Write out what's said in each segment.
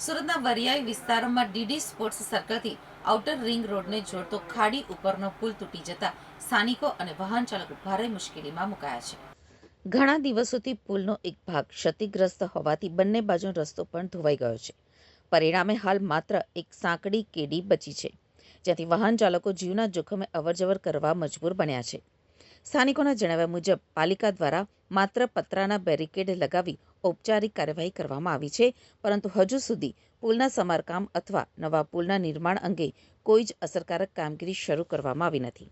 સુરતના વરિયાઈ વિસ્તારમાં DD sports સર્કલથી outer ring રોડને જોડતો ખાડી ઉપરનો પુલ તૂટી જતા સ્થાનિકો અને વાહન ચાલકો ભારે મુશ્કેલીમાં મુકાયા છે. ઘણા દિવસોથી પુલનો એક ભાગ ક્ષતિગ્રસ્ત હોવાથી બંને બાજુનો રસ્તો પણ ધોવાઈ ગયો છે. પરિણામે હાલ માત્ર એક સાંકડી કેડી બચી છે, જ્યાંથી વાહન ચાલકો જીવના જોખમે અવરજવર કરવા મજબૂર બન્યા છે. સ્થાનિકોના જણાવ્યા મુજબ પાલિકા દ્વારા માત્ર પતરાના બેરિકેડ લગાવી ઔપચારિક કાર્યવાહી કરવામાં આવી છે, પરંતુ હજુ સુધી પુલના સમારકામ અથવા નવા પુલના નિર્માણ અંગે કોઈ જ અસરકારક કામગીરી શરૂ કરવામાં આવી નથી.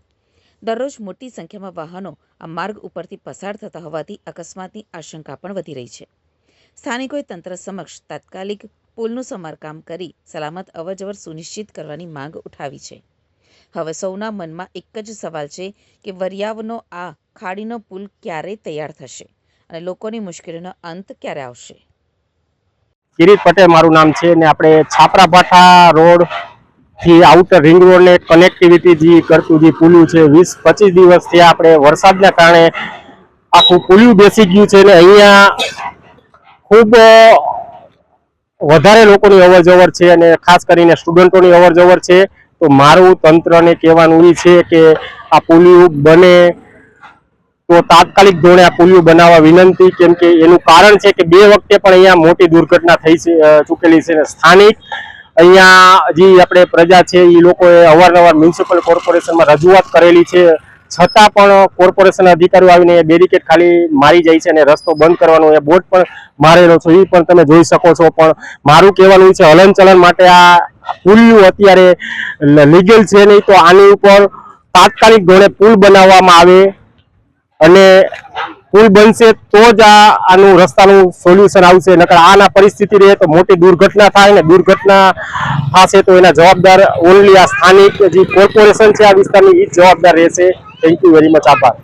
દરરોજ મોટી સંખ્યામાં વાહનો આ માર્ગ ઉપરથી પસાર થતા હોવાથી અકસ્માતની આશંકા પણ વધી રહી છે. સ્થાનિકોએ તંત્ર સમક્ષ તાત્કાલિક પુલનું સમારકામ કરી સલામત અવરજવર સુનિશ્ચિત કરવાની માંગ ઉઠાવી છે. હવે સૌના મનમાં એક જ સવાલ છે કે વરિયાવનો આ ખાડીનો પુલ ક્યારે તૈયાર થશે અને લોકોની મુશ્કેલીનો અંત ક્યારે આવશે. કિરીટ પટેલ મારું નામ છે ને આપણે છાપરા ભાઠા રોડ થી આઉટર રિંગ રોડ ને કનેક્ટિવિટી જે કરતું જે પુલિયું છે 20-25 દિવસથી આપણે વરસાદના કારણે આખું પુલિયું બેસી ગયું છે ને અહીંયા ખૂબ વધારે લોકોની અવરજવર છે અને ખાસ કરીને સ્ટુડન્ટોની અવરજવર છે. તો મારું તંત્રને કહેવાનું એ છે કે આ પુલિયું બને તો તાત્કાલિક ધોરણે આ પુલિયું બનાવવા વિનંતી, કેમ કે એનું કારણ છે કે 2 વખતે પણ અહીંયા મોટી દુર્ઘટના થઈ ચૂકેલી છે. સ્થાનિક અહીંયા જે આપણે પ્રજા છે એ લોકોએ અવારનવાર મ્યુનિસિપલ કોર્પોરેશનમાં રજૂઆત કરેલી છે, છતાં પણ કોર્પોરેશન અધિકારીઓ આવીને બેરિકેડ ખાલી મારી જાય છે અને રસ્તો બંધ કરવાનો એ બોર્ડ પણ મારેલો છે, એ પણ તમે જોઈ શકો છો. પણ મારું કહેવાનું છે હલનચલન માટે આ પુલિયું અત્યારે લીગલ છે નહીં, તો આની ઉપર તાત્કાલિક ધોરણે પુલ બનાવવામાં આવે અને પુલ બનશે તો જ આનું રસ્તાનું સોલ્યુશન આવશે. નકર આના પરિસ્થિતિ રહે તો મોટી દુર્ઘટના થાય ને દુર્ઘટના થશે તો એના જવાબદાર ઓનલી આ સ્થાનિક જે કોર્પોરેશન છે આ વિસ્તારની એ જ જવાબદાર રહેશે. Thank you very much. આભાર.